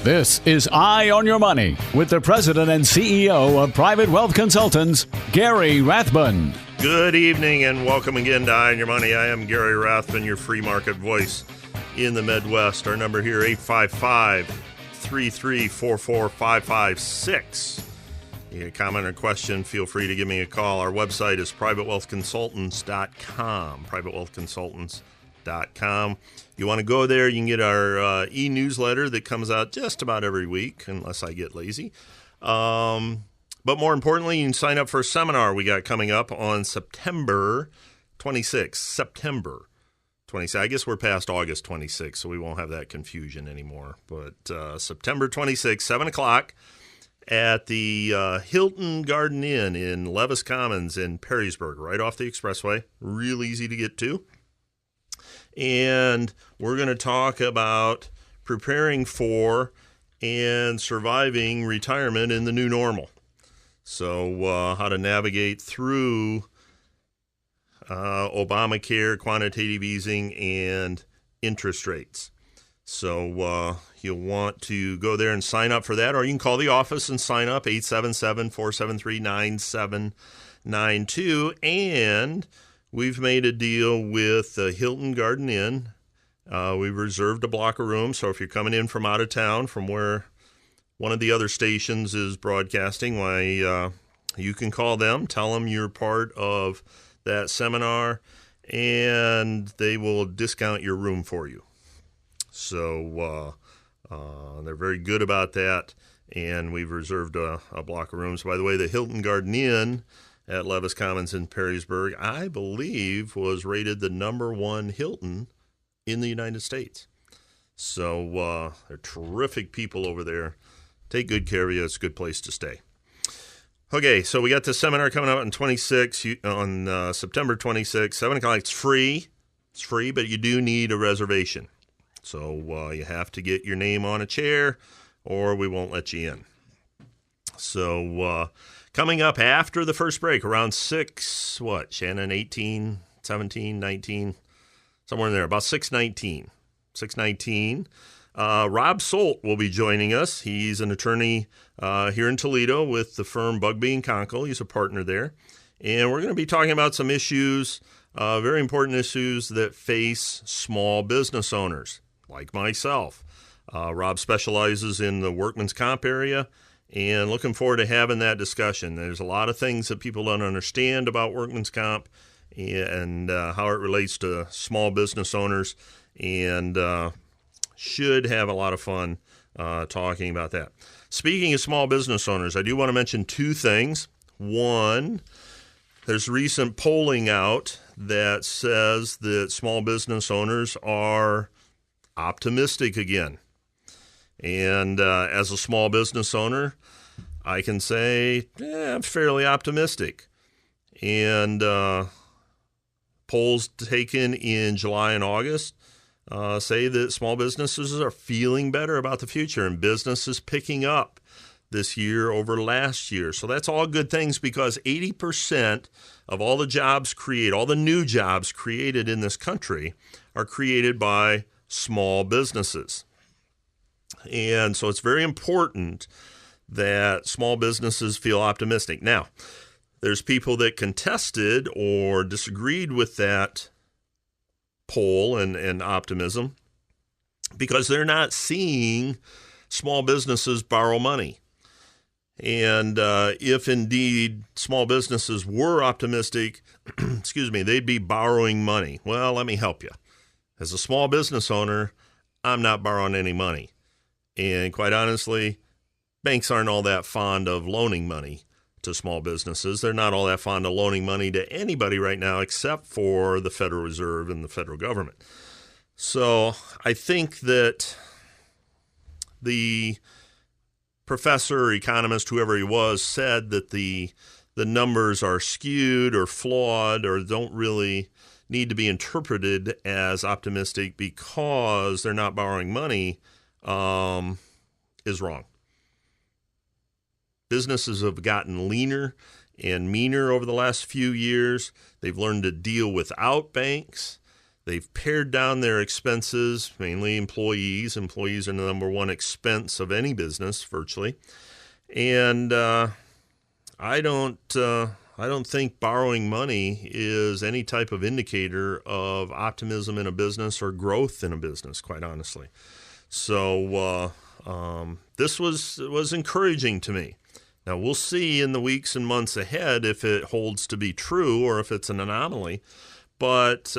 This is Eye on Your Money with the president and CEO of Private Wealth Consultants, Gary Rathbun. Good evening and welcome again to Eye on Your Money. I am Gary Rathbun, your free market voice in the Midwest. Our number here, 855-3344556. You have a comment or question, feel free to give me a call. Our website is privatewealthconsultants.com, privatewealthconsultants.com. You want to go there, you can get our e-newsletter that comes out just about every week, unless I get lazy. But more importantly, you can sign up for a seminar we got coming up on September 26th. September 26th. I guess we're past August 26th, so we won't have that confusion anymore. But September 26th, 7 o'clock at the Hilton Garden Inn in Levis Commons in Perrysburg, right off the expressway. Real easy to get to. And we're going to talk about preparing for and surviving retirement in the new normal. So how to navigate through Obamacare, quantitative easing, and interest rates. So you'll want to go there and sign up for that, or you can call the office and sign up, 877-473-9792. And we've made a deal with the Hilton Garden Inn. We've reserved a block of rooms, so if you're coming in from out of town, from where one of the other stations is broadcasting, why you can call them, tell them you're part of that seminar, and they will discount your room for you. So they're very good about that, and we've reserved a block of rooms. By the way, the Hilton Garden Inn at Levis Commons in Perrysburg, I believe, was rated the #1 Hilton in the United States. So they're terrific people over there. Take good care of you. It's a good place to stay. Okay, so we got the seminar coming up on September 26th, 7 o'clock. It's free. It's free, but you do need a reservation. So you have to get your name on a chair or we won't let you in. So coming up after the first break, around 6, Shannon, 18, 17, 19, somewhere in there, about 6:19. 6:19. Rob Solt will be joining us. He's an attorney here in Toledo with the firm Bugbee & Conkle. He's a partner there. And we're going to be talking about some issues, very important issues that face small business owners, like myself. Rob specializes in the workman's comp area, and looking forward to having that discussion. There's a lot of things that people don't understand about workman's comp and how it relates to small business owners, and should have a lot of fun talking about that. Speaking of small business owners, I do want to mention two things. One, there's recent polling out that says that small business owners are optimistic again. And as a small business owner, I can say I'm fairly optimistic. And polls taken in July and August say that small businesses are feeling better about the future, and business is picking up this year over last year. So that's all good things, because 80% of all the jobs created, all the new jobs created in this country are created by small businesses. And so it's very important that small businesses feel optimistic. Now, there's people that contested or disagreed with that poll and optimism because they're not seeing small businesses borrow money. And if indeed small businesses were optimistic, they'd be borrowing money. Well, let me help you. As a small business owner, I'm not borrowing any money. And quite honestly, banks aren't all that fond of loaning money to small businesses. They're not all that fond of loaning money to anybody right now except for the Federal Reserve and the federal government. So I think that the professor or economist, whoever he was, said that the numbers are skewed or flawed or don't really need to be interpreted as optimistic because they're not borrowing money. is wrong. Businesses have gotten leaner and meaner over the last few years. They've learned to deal without banks. They've pared down their expenses, mainly employees. Employees are the number one expense of any business, virtually. And I don't think borrowing money is any type of indicator of optimism in a business or growth in a business, quite honestly. So this was encouraging to me. Now, we'll see in the weeks and months ahead if it holds to be true or if it's an anomaly. But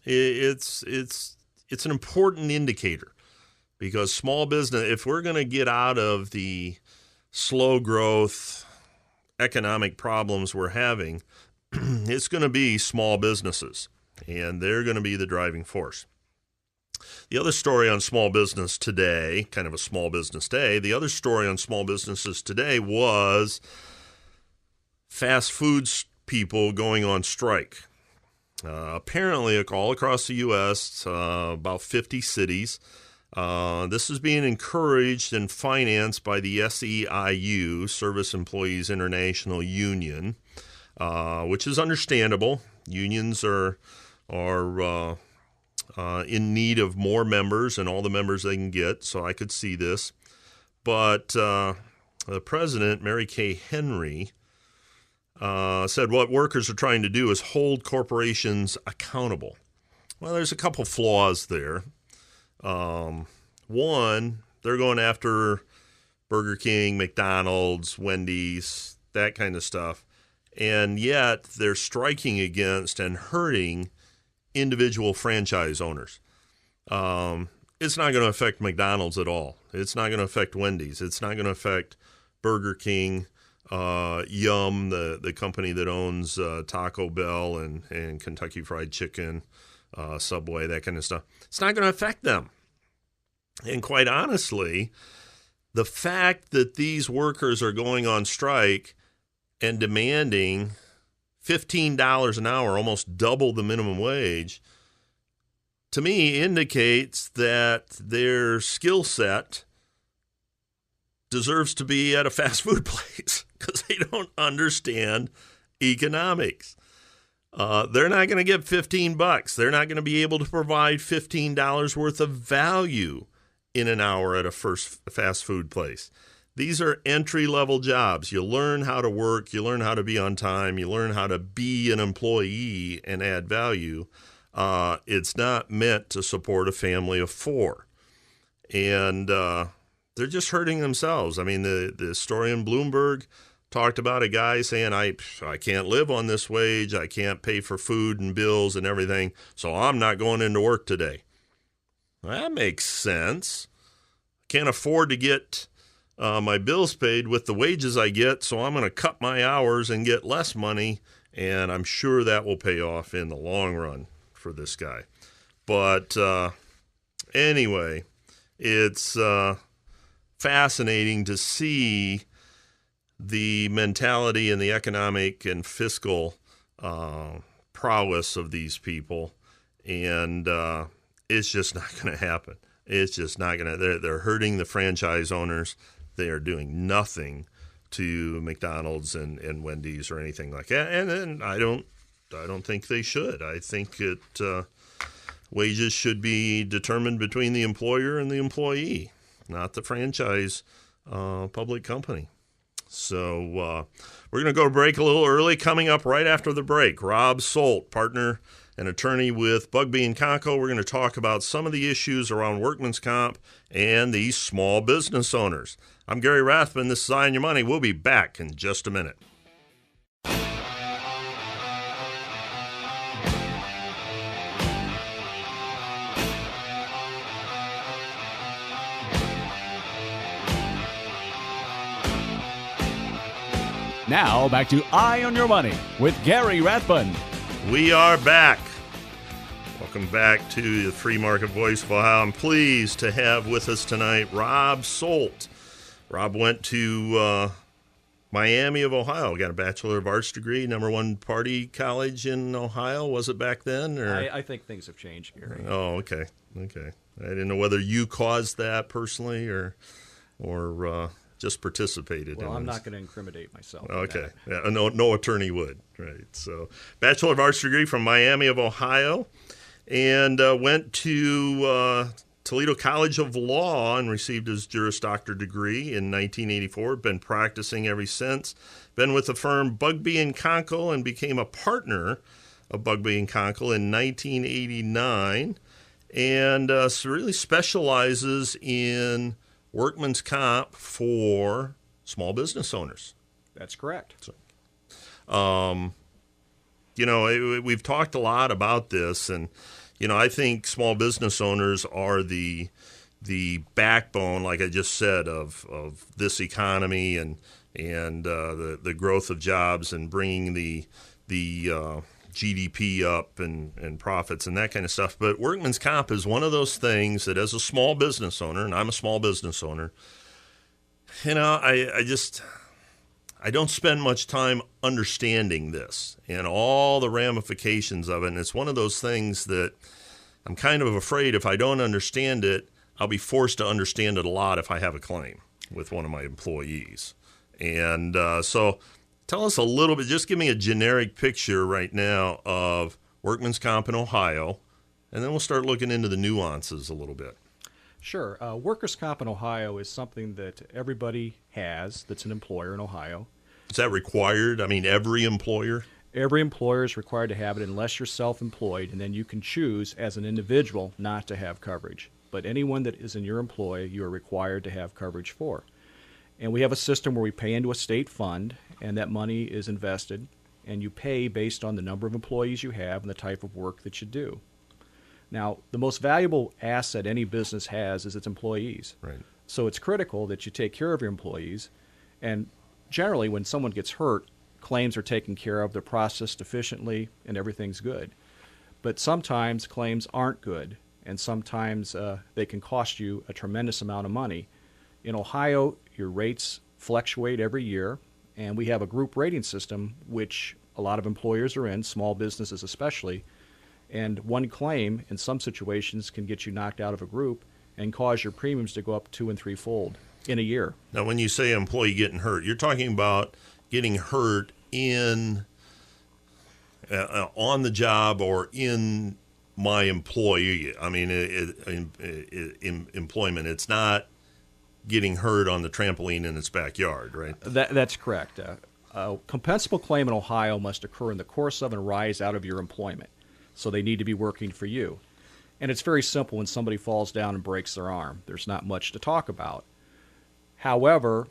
it's an important indicator, because small business, if we're going to get out of the slow growth economic problems we're having, it's going to be small businesses, and they're going to be the driving force. The other story on small business today, kind of a small business day, the other story on small businesses today was fast food people going on strike. Apparently, all across the U.S., about 50 cities. This is being encouraged and financed by the SEIU, Service Employees International Union, which is understandable. Unions are in need of more members and all the members they can get, so I could see this. But the president, Mary Kay Henry, said what workers are trying to do is hold corporations accountable. Well, there's a couple flaws there. One, they're going after Burger King, McDonald's, Wendy's, that kind of stuff, and yet they're striking against and hurting individual franchise owners. It's not going to affect McDonald's at all. It's not going to affect Wendy's. It's not going to affect Burger King, Yum, the company that owns Taco Bell and Kentucky Fried Chicken, Subway, that kind of stuff. It's not going to affect them. And quite honestly, the fact that these workers are going on strike and demanding $15 an hour, almost double the minimum wage, to me indicates that their skill set deserves to be at a fast food place, because they don't understand economics. They're not going to get $15. They're not going to be able to provide $15 worth of value in an hour at a fast food place. These are entry-level jobs. You learn how to work. You learn how to be on time. You learn how to be an employee and add value. It's not meant to support a family of four. And they're just hurting themselves. I mean, the story in Bloomberg talked about a guy saying, I can't live on this wage. I can't pay for food and bills and everything, so I'm not going into work today. That makes sense. Can't afford to get my bills paid with the wages I get, so I'm going to cut my hours and get less money, and I'm sure that will pay off in the long run for this guy. But anyway, it's fascinating to see the mentality and the economic and fiscal prowess of these people, and it's just not going to happen. It's just not going to. They're hurting the franchise owners. They are doing nothing to McDonald's and Wendy's or anything like that. And I don't think they should. I think wages should be determined between the employer and the employee, not the franchise public company. So we're going to go to break a little early. Coming up right after the break, Rob Solt, partner and attorney with Bugbee & Conco. We're going to talk about some of the issues around workman's comp and these small business owners. I'm Gary Rathman. This is Eye on Your Money. We'll be back in just a minute. Now, back to Eye on Your Money with Gary Rathbun. We are back. Welcome back to the Free Market Voice of Ohio. I'm pleased to have with us tonight Rob Solt. Rob went to Miami of Ohio, got a Bachelor of Arts degree, number one party college in Ohio. Was it back then? Or? I think things have changed, Gary. Oh, okay. I didn't know whether you caused that personally or just participated in it. Well, I'm not going to incriminate myself. Okay. Yeah, no attorney would. Right. So, Bachelor of Arts degree from Miami of Ohio, and went to Toledo College of Law and received his Juris Doctor degree in 1984. Been practicing ever since. Been with the firm Bugbee & Conkle and became a partner of Bugbee & Conkle in 1989, and really specializes in workman's comp for small business owners. That's correct. So, we've talked a lot about this, and I think small business owners are the backbone, like I just said, of this economy and the growth of jobs and bringing the GDP up and profits and that kind of stuff. But workman's comp is one of those things that, as a small business owner, and I'm a small business owner, I don't spend much time understanding this and all the ramifications of it. And it's one of those things that I'm kind of afraid if I don't understand it, I'll be forced to understand it a lot if I have a claim with one of my employees. And so tell us a little bit, just give me a generic picture right now of workman's comp in Ohio, and then we'll start looking into the nuances a little bit. Sure. Workers' comp in Ohio is something that everybody has that's an employer in Ohio. Is that required? I mean, every employer? Every employer is required to have it unless you're self-employed, and then you can choose as an individual not to have coverage. But anyone that is in your employ, you are required to have coverage for. And we have a system where we pay into a state fund, and that money is invested, and you pay based on the number of employees you have and the type of work that you do. Now, the most valuable asset any business has is its employees. Right. So it's critical that you take care of your employees. And generally, when someone gets hurt, claims are taken care of, they're processed efficiently, and everything's good. But sometimes claims aren't good, and sometimes they can cost you a tremendous amount of money. In Ohio, your rates fluctuate every year, and we have a group rating system, which a lot of employers are in, small businesses especially. And one claim in some situations can get you knocked out of a group and cause your premiums to go up 2- and 3-fold in a year. Now, when you say employee getting hurt, you're talking about getting hurt in on the job or in my employee. I mean, in employment. It's not getting hurt on the trampoline in its backyard, right? That's correct. A compensable claim in Ohio must occur in the course of and arise out of your employment. So they need to be working for you. And it's very simple when somebody falls down and breaks their arm. There's not much to talk about. However,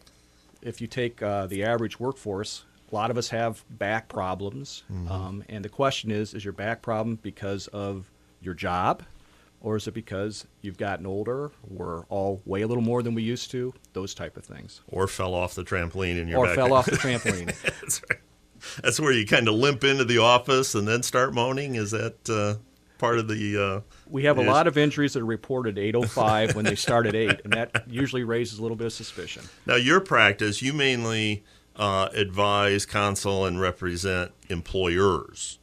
if you take the average workforce, a lot of us have back problems. Mm-hmm. And the question is your back problem because of your job? Or is it because you've gotten older, we're all weigh a little more than we used to, those type of things. Or fell off the trampoline in your back. Or fell off the trampoline. That's right. That's where you kind of limp into the office and then start moaning? Is that part of the... We have a lot of injuries that are reported at 8:05 when they start at 8, and that usually raises a little bit of suspicion. Now, your practice, you mainly advise, counsel, and represent employers.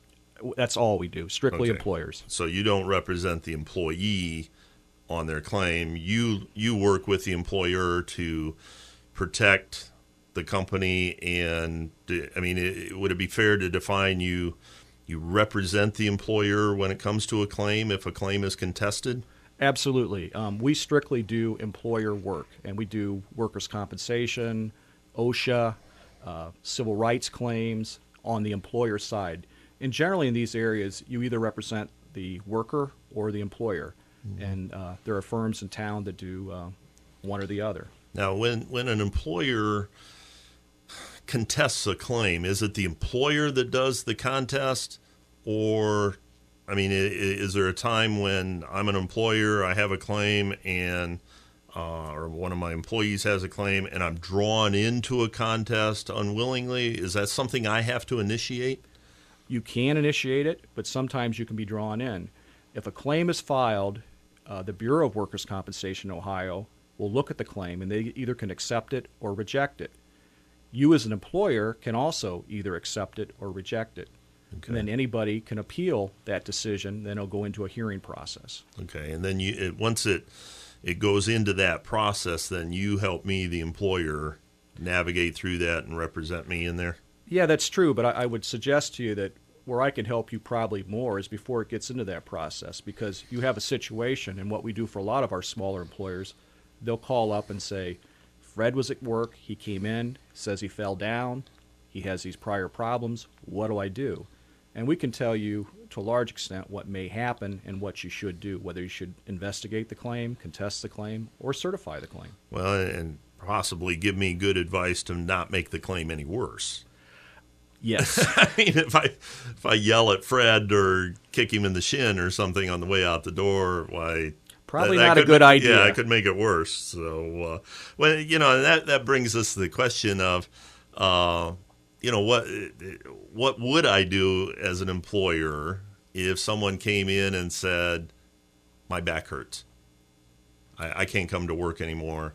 That's all we do, strictly Okay. employers. So you don't represent the employee on their claim. You work with the employer to protect the company, and I mean, would it be fair to define you represent the employer when it comes to a claim if a claim is contested? Absolutely. We strictly do employer work, and we do workers' compensation, OSHA, civil rights claims on the employer side. And generally in these areas, you either represent the worker or the employer. Mm-hmm. And there are firms in town that do one or the other. Now, when an employer contests a claim, is it the employer that does the contest? Or, I mean, is there a time when I'm an employer, I have a claim, and or one of my employees has a claim, and I'm drawn into a contest unwillingly? Is that something I have to initiate? You can initiate it, but sometimes you can be drawn in. If a claim is filed, the Bureau of Workers' Compensation in Ohio will look at the claim, and they either can accept it or reject it. You as an employer can also either accept it or reject it. And then anybody can appeal that decision. Then it'll go into a hearing process. Okay, and then once it goes into that process, then you help me, the employer, navigate through that and represent me in there? Yeah, that's true, but I would suggest to you that where I can help you probably more is before it gets into that process, because you have a situation, and what we do for a lot of our smaller employers, they'll call up and say, Fred was at work, he came in, says he fell down, he has these prior problems, what do I do? And we can tell you to a large extent what may happen and what you should do, whether you should investigate the claim, contest the claim, or certify the claim. Well, and possibly give me good advice to not make the claim any worse. Yes. I mean, if I yell at Fred or kick him in the shin or something on the way out the door, why? Probably not a good idea. Yeah, it could make it worse. So, well, that brings us to the question of, what would I do as an employer if someone came in and said, my back hurts, I can't come to work anymore,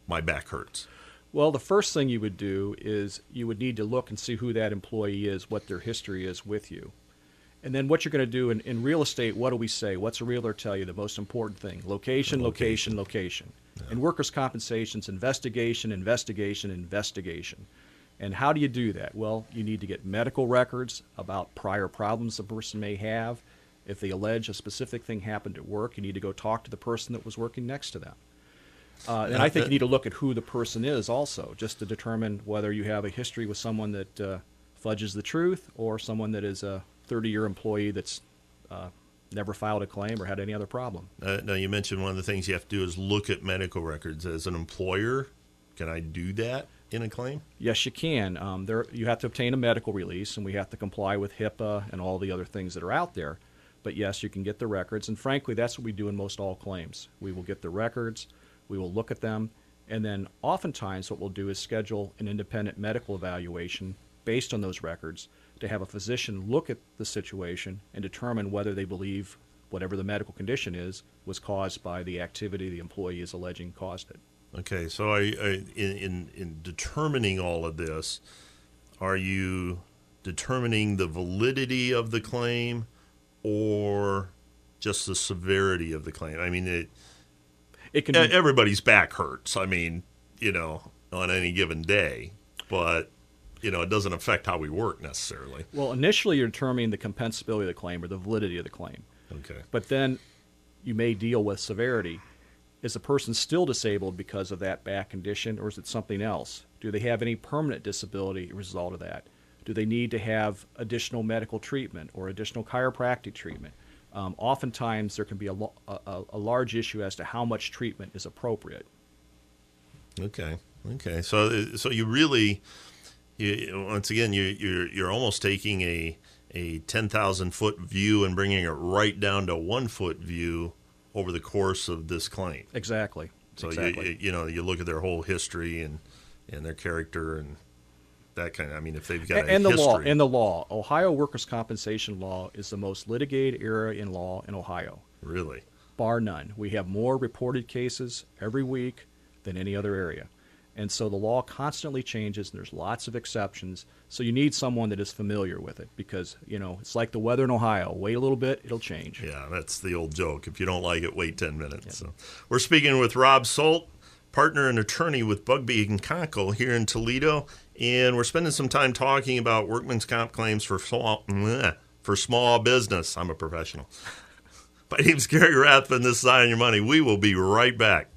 my back hurts? Well, the first thing you would do is you would need to look and see who that employee is, what their history is with you. And then what you're going to do in real estate, what do we say? What's a realtor tell you? The most important thing: location, location, location. Yeah. In workers' compensation, it's investigation, investigation, investigation. And how do you do that? Well, you need to get medical records about prior problems the person may have. If they allege a specific thing happened at work, you need to go talk to the person that was working next to them. And I think you need to look at who the person is also, just to determine whether you have a history with someone that fudges the truth or someone that is a 30-year employee that's never filed a claim or had any other problem. Now, you mentioned one of the things you have to do is look at medical records. As an employer, can I do that in a claim? Yes, you can. You have to obtain a medical release, and we have to comply with HIPAA and all the other things that are out there. But yes, you can get the records, and frankly, that's what we do in most all claims. We will get the records, we will look at them, and then oftentimes what we'll do is schedule an independent medical evaluation based on those records to have a physician look at the situation and determine whether they believe whatever the medical condition is was caused by the activity the employee is alleging caused it. Okay, so in determining all of this, are you determining the validity of the claim or just the severity of the claim? I mean, everybody's back hurts, I mean, on any given day, but, it doesn't affect how we work necessarily. Well, initially you're determining the compensability of the claim or the validity of the claim. Okay. But then you may deal with severity. Is the person still disabled because of that back condition, or is it something else? Do they have any permanent disability as a result of that? Do they need to have additional medical treatment or additional chiropractic treatment? Oftentimes there can be a large issue as to how much treatment is appropriate. Okay. So you really, once again, you're almost taking a 10,000-foot view and bringing it right down to 1 foot view over the course of this claim. Exactly. So exactly. you look at their whole history and their character and that kind of. I mean, if they've got and a the history. law, Ohio workers' compensation law is the most litigated area in law in Ohio. Really? Bar none. We have more reported cases every week than any other area. And so the law constantly changes, and there's lots of exceptions. So you need someone that is familiar with it because, it's like the weather in Ohio. Wait a little bit, it'll change. Yeah, that's the old joke. If you don't like it, wait 10 minutes. Yeah. So we're speaking with Rob Solt, partner and attorney with Bugbee & Conkle here in Toledo, and we're spending some time talking about workman's comp claims for small business. I'm a professional. My name's Gary Rathbun. This is Eye on Your Money. We will be right back.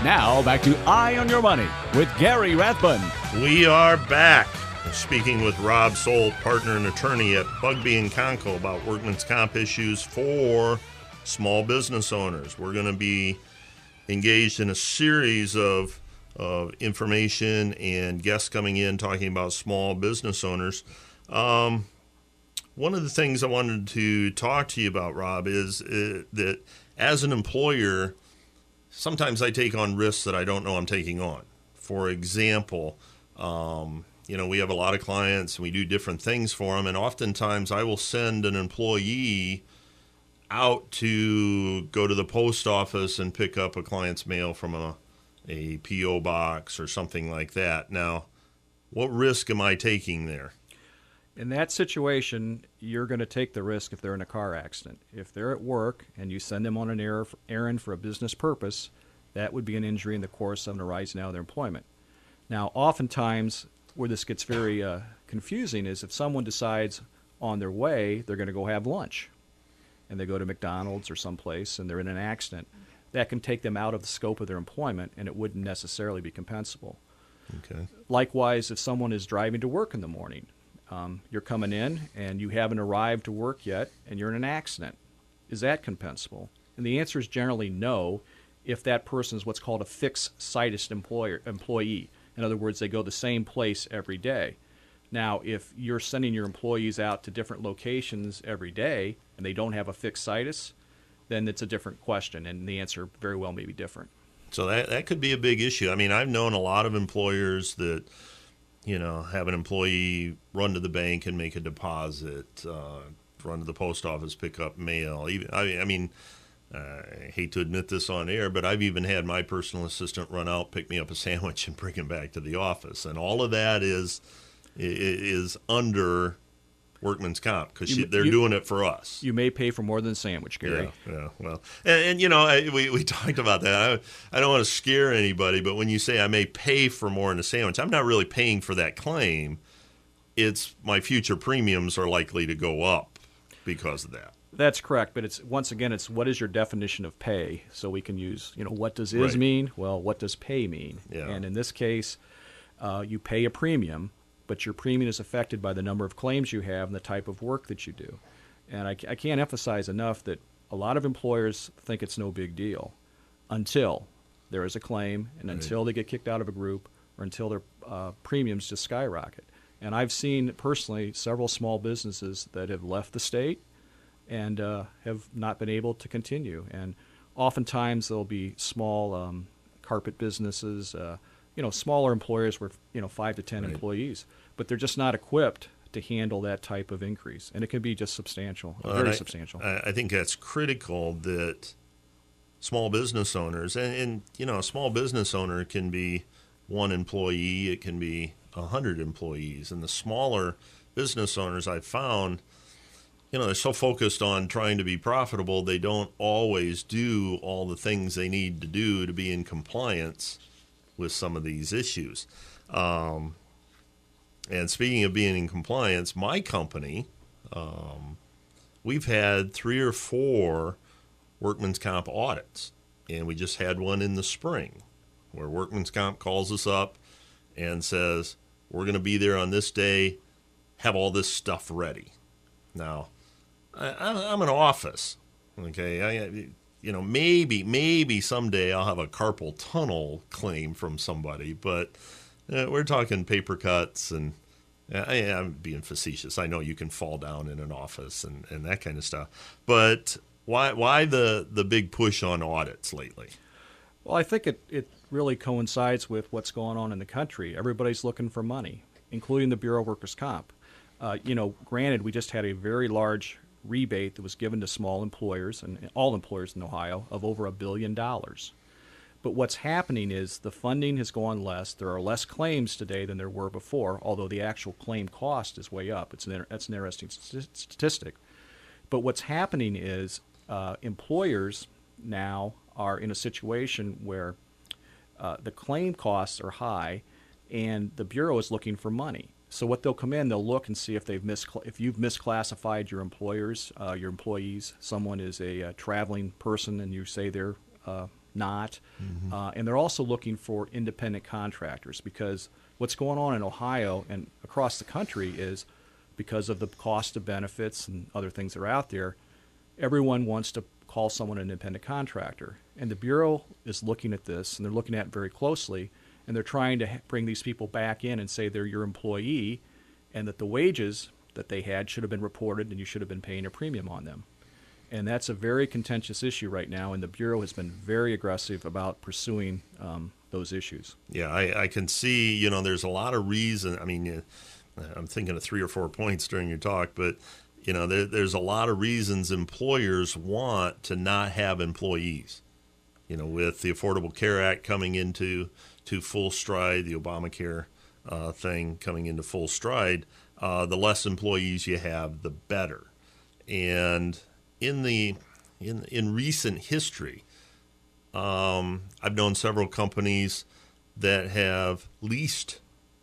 Now, back to Eye on Your Money with Gary Rathbun. We are back. We're speaking with Rob Solt, partner and attorney at Bugbee & Conkle, about workman's comp issues for small business owners. We're going to be engaged in a series of information and guests coming in talking about small business owners. One of the things I wanted to talk to you about, Rob, is that as an employer, sometimes I take on risks that I don't know I'm taking on. For example, we have a lot of clients and we do different things for them. And oftentimes I will send an employee out to go to the post office and pick up a client's mail from a P.O. box or something like that. Now, what risk am I taking there? In that situation, you're going to take the risk if they're in a car accident. If they're at work and you send them on an errand for a business purpose, that would be an injury in the course of an arising out of their employment. Now, oftentimes, where this gets very confusing is if someone decides on their way they're going to go have lunch, and they go to McDonald's or someplace and they're in an accident, that can take them out of the scope of their employment, and it wouldn't necessarily be compensable. Okay. Likewise, if someone is driving to work in the morning, you're coming in and you haven't arrived to work yet and you're in an accident. Is that compensable? And the answer is generally no if that person is what's called a fixed situs employee. In other words, they go the same place every day. Now, if you're sending your employees out to different locations every day and they don't have a fixed situs, then it's a different question, and the answer very well may be different. So that could be a big issue. I mean, I've known a lot of employers that have an employee run to the bank and make a deposit, run to the post office, pick up mail. I hate to admit this on air, but I've even had my personal assistant run out, pick me up a sandwich, and bring it back to the office. And all of that is under workman's comp because they're doing it for us. You may pay for more than a sandwich, Gary. Yeah. Well, and we talked about that. I don't want to scare anybody, but when you say I may pay for more than a sandwich, I'm not really paying for that claim. It's my future premiums are likely to go up because of that. That's correct, but it's what is your definition of pay? So we can use, what does is Right. mean? Well, what does pay mean? Yeah. And in this case, you pay a premium, but your premium is affected by the number of claims you have and the type of work that you do. And I can't emphasize enough that a lot of employers think it's no big deal until there is a claim and until they get kicked out of a group or until their premiums just skyrocket. And I've seen personally several small businesses that have left the state and have not been able to continue. And oftentimes there'll be small carpet businesses, smaller employers with 5 to 10 employees, but they're just not equipped to handle that type of increase, and it can be just substantial, very substantial. I think that's critical that small business owners, and a small business owner can be one employee, it can be 100 employees, and the smaller business owners I've found, they're so focused on trying to be profitable, they don't always do all the things they need to do to be in compliance with some of these issues. And speaking of being in compliance, my company, we've had 3 or 4 workman's comp audits, and we just had one in the spring where workman's comp calls us up and says, we're going to be there on this day, have all this stuff ready. Now, I'm an office, okay? Maybe someday I'll have a carpal tunnel claim from somebody, but we're talking paper cuts, and I'm being facetious. I know you can fall down in an office and that kind of stuff, but why the big push on audits lately? Well, I think it really coincides with what's going on in the country. Everybody's looking for money, including the Bureau of Workers' Comp. Granted, we just had a very large rebate that was given to small employers and all employers in Ohio of over $1 billion. But what's happening is the funding has gone less. There are less claims today than there were before, although the actual claim cost is way up. That's an interesting statistic. But what's happening is employers now are in a situation where the claim costs are high and the Bureau is looking for money. So what they'll come in, they'll look and see if if you've misclassified your employees. Someone is a traveling person and you say they're not. Mm-hmm. And they're also looking for independent contractors, because what's going on in Ohio and across the country is because of the cost of benefits and other things that are out there, everyone wants to call someone an independent contractor. And the Bureau is looking at this, and they're looking at it very closely, and they're trying to bring these people back in and say they're your employee and that the wages that they had should have been reported and you should have been paying a premium on them. And that's a very contentious issue right now, and the Bureau has been very aggressive about pursuing those issues. Yeah, I can see, there's a lot of reason. I mean, I'm thinking of 3 or 4 points during your talk, but, there's a lot of reasons employers want to not have employees. With the Affordable Care Act coming into full stride, the Obamacare thing coming into full stride, the less employees you have, the better. And in recent history, I've known several companies that have leased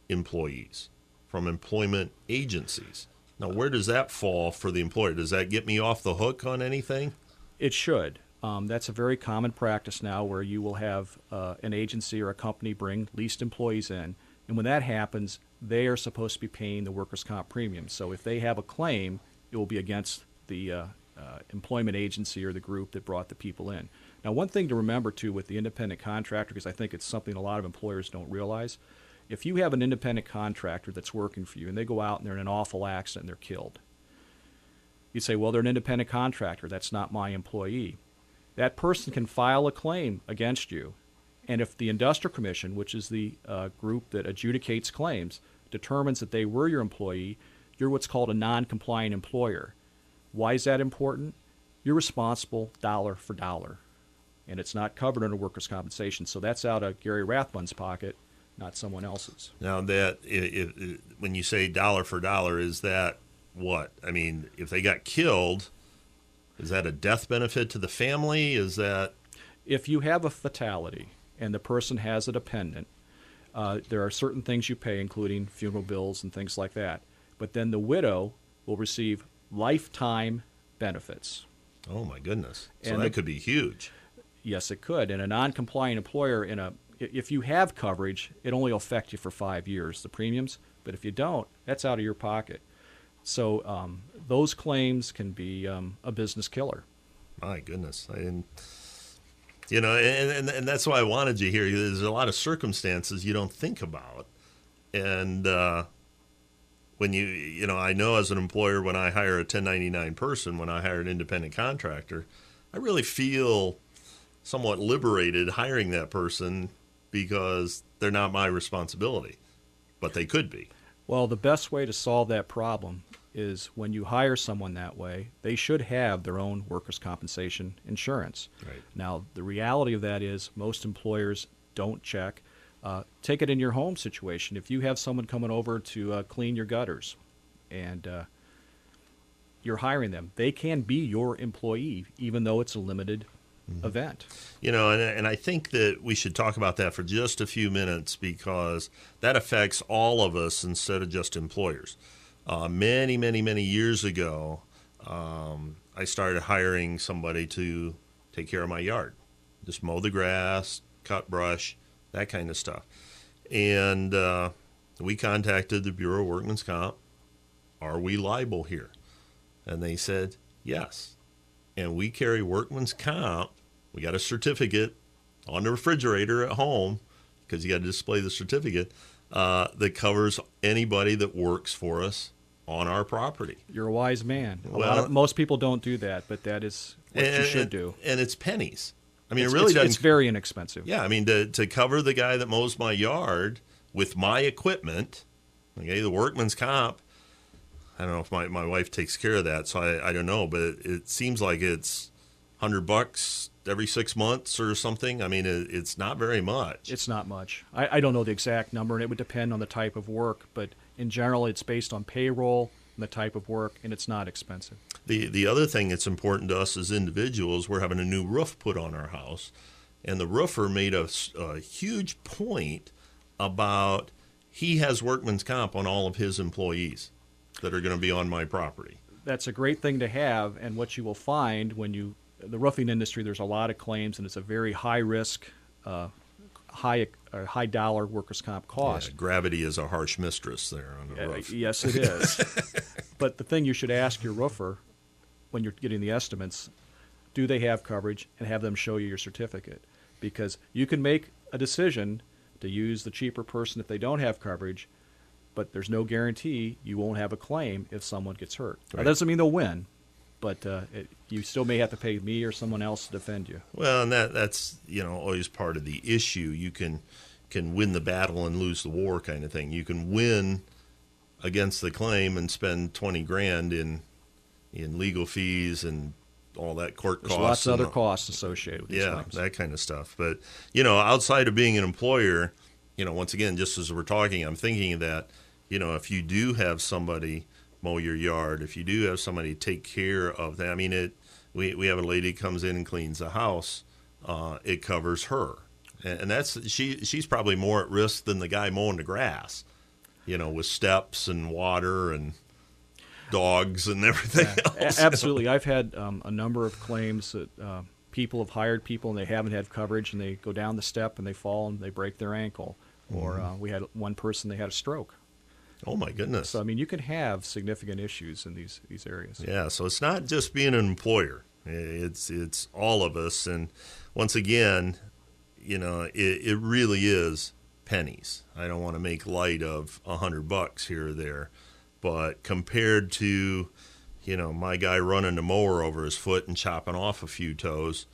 employees from employment agencies. Now, where does that fall for the employer? Does that get me off the hook on anything? It should. That's a very common practice now where you will have an agency or a company bring leased employees in. And when that happens, they are supposed to be paying the workers' comp premium. So if they have a claim, it will be against the employment agency or the group that brought the people in. Now, one thing to remember, too, with the independent contractor, because I think it's something a lot of employers don't realize, if you have an independent contractor that's working for you and they go out and they're in an awful accident and they're killed, you say, well, they're an independent contractor. That's not my employee. That person can file a claim against you. And if the Industrial Commission, which is the group that adjudicates claims, determines that they were your employee, you're what's called a non-compliant employer. Why is that important? You're responsible dollar for dollar. And it's not covered under workers' compensation. So that's out of Gary Rathbun's pocket, not someone else's. Now, that when you say dollar for dollar, is that what? I mean, if they got killed, is that a death benefit to the family? Is that... If you have a fatality and the person has a dependent, there are certain things you pay, including funeral bills and things like that. But then the widow will receive lifetime benefits. Oh, my goodness. So that could be huge. Yes, it could. And a non-compliant employer, if you have coverage, it only will affect you for 5 years, the premiums. But if you don't, that's out of your pocket. So those claims can be a business killer. My goodness. And that's why I wanted you here. There's a lot of circumstances you don't think about. And when I know as an employer, when I hire a 1099 person, when I hire an independent contractor, I really feel somewhat liberated hiring that person because they're not my responsibility, but they could be. Well, the best way to solve that problem is when you hire someone that way, they should have their own workers' compensation insurance. Right. Now, the reality of that is most employers don't check. Take it in your home situation. If you have someone coming over to clean your gutters and you're hiring them, they can be your employee even though it's a limited event. And I think that we should talk about that for just a few minutes because that affects all of us instead of just employers. Many, many, many years ago, I started hiring somebody to take care of my yard, just mow the grass, cut brush, that kind of stuff. And we contacted the Bureau of Workmen's Comp. Are we liable here? And they said, yes. And we carry Workmen's Comp. We got a certificate on the refrigerator at home because you got to display the certificate that covers anybody that works for us on our property. You're a wise man. Most people don't do that, but that is what you should do. And it's pennies. I mean, it really doesn't. It's very inexpensive. Yeah, I mean, to cover the guy that mows my yard with my equipment, okay, the Workman's Comp. I don't know if my wife takes care of that, so I don't know, but it seems like it's $100 every 6 months or something. I mean, it's not very much. It's not much. I don't know the exact number, and it would depend on the type of work, but in general, it's based on payroll and the type of work, and it's not expensive. The other thing that's important to us as individuals, we're having a new roof put on our house, and the roofer made a huge point about he has Workman's Comp on all of his employees that are going to be on my property. That's a great thing to have, and what you will find when the roofing industry, there's a lot of claims, and it's a very high risk, high dollar workers' comp cost. Yeah, gravity is a harsh mistress there on the roof. Yes, it is. But the thing you should ask your roofer when you're getting the estimates, do they have coverage, and have them show you your certificate. Because you can make a decision to use the cheaper person if they don't have coverage, but there's no guarantee you won't have a claim if someone gets hurt. Right. That doesn't mean they'll win, but you still may have to pay me or someone else to defend you. Well, and that's always part of the issue. You can win the battle and lose the war kind of thing. You can win against the claim and spend $20,000 in legal fees and all that court costs. There's lots of other costs associated with these claims. That kind of stuff. But, outside of being an employer, once again, just as we're talking, I'm thinking of that, if you do have somebody mow your yard, if you do have somebody take care of that, we have a lady comes in and cleans the house, it covers her. And she's probably more at risk than the guy mowing the grass, with steps and water and dogs and everything else. Absolutely. I've had a number of claims that people have hired people and they haven't had coverage, and they go down the step and they fall and they break their ankle. Or we had one person, they had a stroke. Oh, my goodness. So, you can have significant issues in these areas. Yeah, so it's not just being an employer. It's all of us. And once again, it really is pennies. I don't want to make light of $100 here or there. But compared to, my guy running the mower over his foot and chopping off a few toes,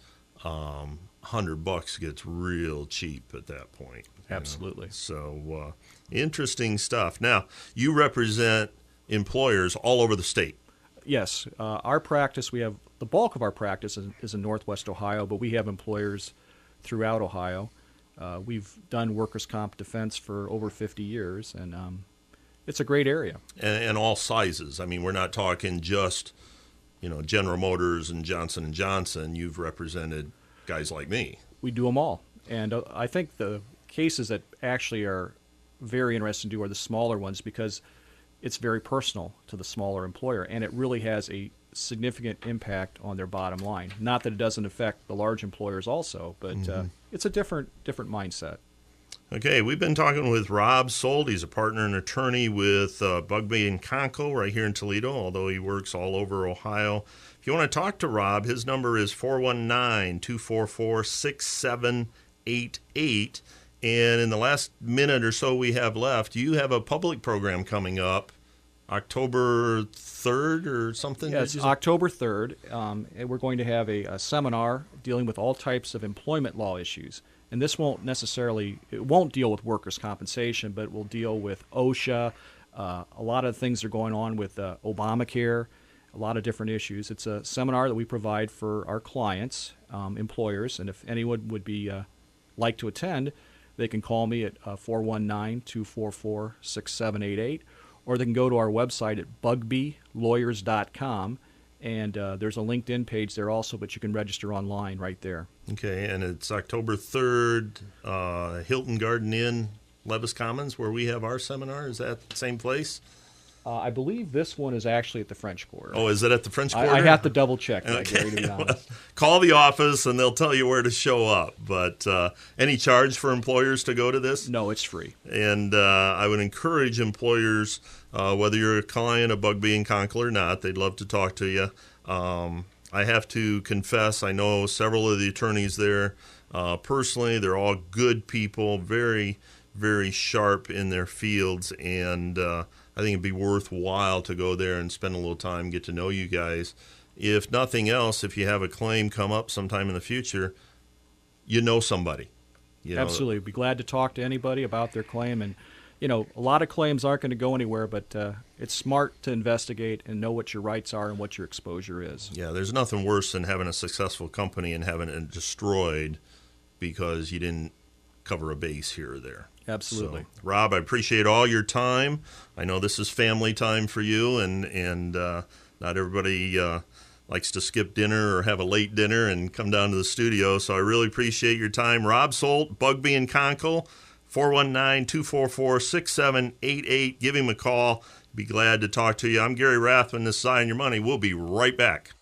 $100 gets real cheap at that point. Absolutely. So interesting stuff. Now, you represent employers all over the state. Yes. Our practice, the bulk of our practice is in Northwest Ohio, but we have employers throughout Ohio. We've done workers' comp defense for over 50 years, and it's a great area. And all sizes. We're not talking just, General Motors and Johnson & Johnson. You've represented guys like me. We do them all. And I think the cases that actually are very interesting to do are the smaller ones, because it's very personal to the smaller employer, and it really has a significant impact on their bottom line. Not that it doesn't affect the large employers also, but it's a different mindset. Okay, we've been talking with Rob Solt. He's a partner and attorney with Bugbee & Conkle right here in Toledo, although he works all over Ohio. If you want to talk to Rob, his number is 419-244-6788. And in the last minute or so we have left, you have a public program coming up October 3rd or something? Yes, October 3rd. And we're going to have a seminar dealing with all types of employment law issues. And this won't deal with workers' compensation, but will deal with OSHA. A lot of things are going on with Obamacare, a lot of different issues. It's a seminar that we provide for our clients, employers, and if anyone would be like to attend, they can call me at 419-244-6788, or they can go to our website at bugbeelawyers.com. And there's a LinkedIn page there also, but you can register online right there. Okay, and it's October 3rd, Hilton Garden Inn, Levis Commons, where we have our seminar. Is that the same place? I believe this one is actually at the French Quarter. Oh, is it at the French Quarter? I have to double check that, okay. Gary, to be honest. Call the office and they'll tell you where to show up. But any charge for employers to go to this? No, it's free. And I would encourage employers, whether you're a client of Bugbee & Conkle or not, they'd love to talk to you. I have to confess, I know several of the attorneys there personally. They're all good people, very, very sharp in their fields, and I think it'd be worthwhile to go there and spend a little time, get to know you guys. If nothing else, if you have a claim come up sometime in the future, you know somebody. Absolutely. Be glad to talk to anybody about their claim. And, a lot of claims aren't going to go anywhere, but it's smart to investigate and know what your rights are and what your exposure is. Yeah, there's nothing worse than having a successful company and having it destroyed because you didn't cover a base here or there. Absolutely. So, Rob, I appreciate all your time. I know this is family time for you, and not everybody likes to skip dinner or have a late dinner and come down to the studio, so I really appreciate your time. Rob Solt, Bugbee & Conkle, 419-244-6788. Give him a call. Be glad to talk to you. I'm Gary Rathman. This is Eye on Your Money. We'll be right back.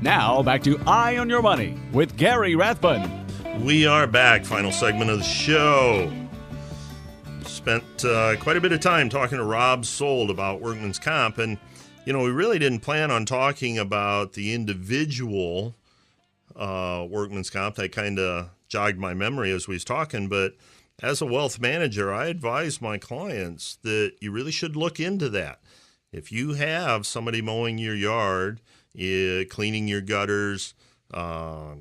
Now, back to Eye on Your Money with Gary Rathbun. We are back. Final segment of the show. Spent quite a bit of time talking to Rob Solt about workman's comp. And, we really didn't plan on talking about the individual workman's comp. That kind of jogged my memory as we was talking, but as a wealth manager, I advise my clients that you really should look into that. If you have somebody mowing your yard, cleaning your gutters,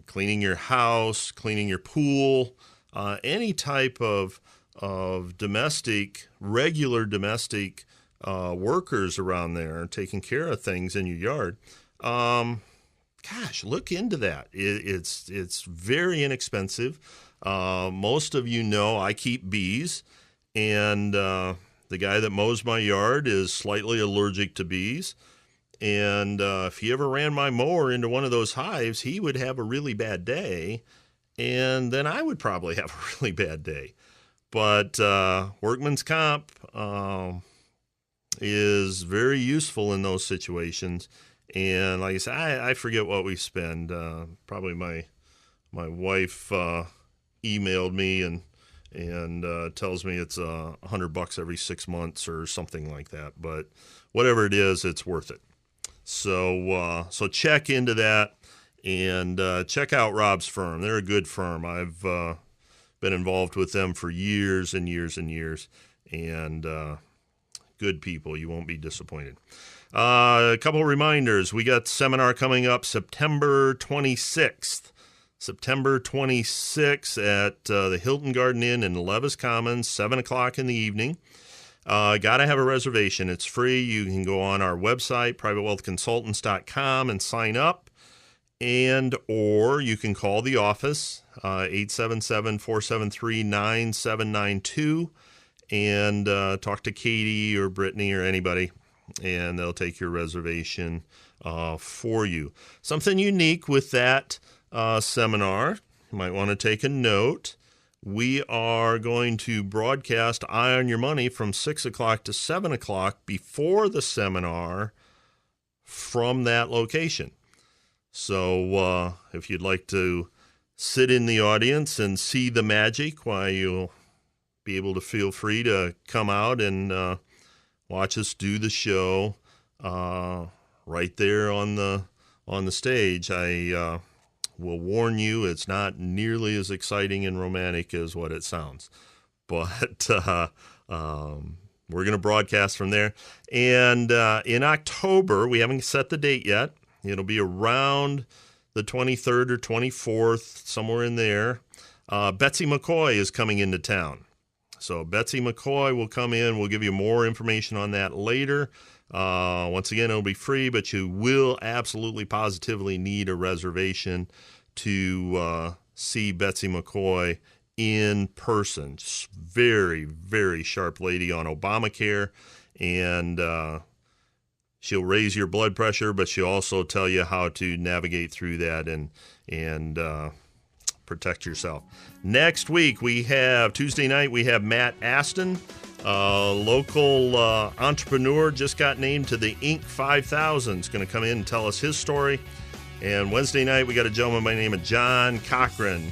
cleaning your house, cleaning your pool, any type of regular domestic workers around there taking care of things in your yard, look into that. It's very inexpensive. Most of you know I keep bees, and the guy that mows my yard is slightly allergic to bees. And if he ever ran my mower into one of those hives, he would have a really bad day, and then I would probably have a really bad day. But workman's comp is very useful in those situations. And like I said, I forget what we spend. Probably my wife emailed me and tells me it's $100 every 6 months or something like that. But whatever it is, it's worth it. So check into that and check out Rob's firm. They're a good firm. I've been involved with them for years and years and years, and good people. You won't be disappointed. A couple of reminders. We got seminar coming up September 26th. September 26th at the Hilton Garden Inn in Levis Commons, 7 o'clock in the evening. Got to have a reservation. It's free. You can go on our website, privatewealthconsultants.com, and sign up. Or you can call the office, 877-473-9792, and talk to Katie or Brittany or anybody, and they'll take your reservation for you. Something unique with that seminar, you might want to take a note. We are going to broadcast Eye on Your Money from 6 o'clock to 7 o'clock before the seminar from that location. So if you'd like to sit in the audience and see the magic, why, you'll be able to feel free to come out and watch us do the show right there on the stage. I will warn you, it's not nearly as exciting and romantic as what it sounds. But we're going to broadcast from there. And in October, we haven't set the date yet. It'll be around the 23rd or 24th, somewhere in there. Betsy McCoy is coming into town. So Betsy McCoy will come in. We'll give you more information on that later. Once again, it'll be free, but you will absolutely positively need a reservation to see Betsy McCoy in person. Just very, very sharp lady on Obamacare, and she'll raise your blood pressure, but she'll also tell you how to navigate through that and protect yourself. Next week, Tuesday night, we have Matt Aston, local entrepreneur, just got named to the Inc. 5000. Is going to come in and tell us his story. And Wednesday night, we got a gentleman by the name of John Cochran.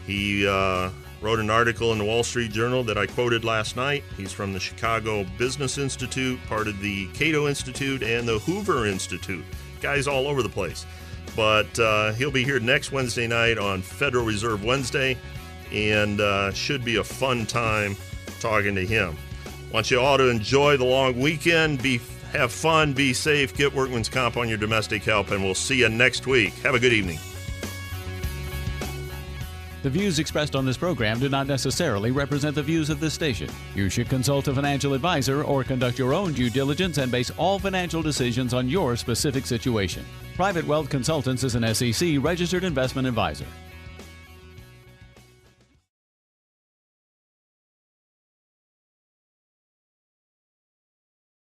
He wrote an article in the Wall Street Journal that I quoted last night. He's from the Chicago Business Institute, part of the Cato Institute, and the Hoover Institute. Guy's all over the place. But he'll be here next Wednesday night on Federal Reserve Wednesday, and should be a fun time talking to him. Want you all to enjoy the long weekend. Have fun, be safe, get workman's comp on your domestic help, and we'll see you next week. Have a good evening. The views expressed on this program do not necessarily represent the views of this station. You should consult a financial advisor or conduct your own due diligence and base all financial decisions on your specific situation. Private Wealth Consultants is an SEC registered investment advisor.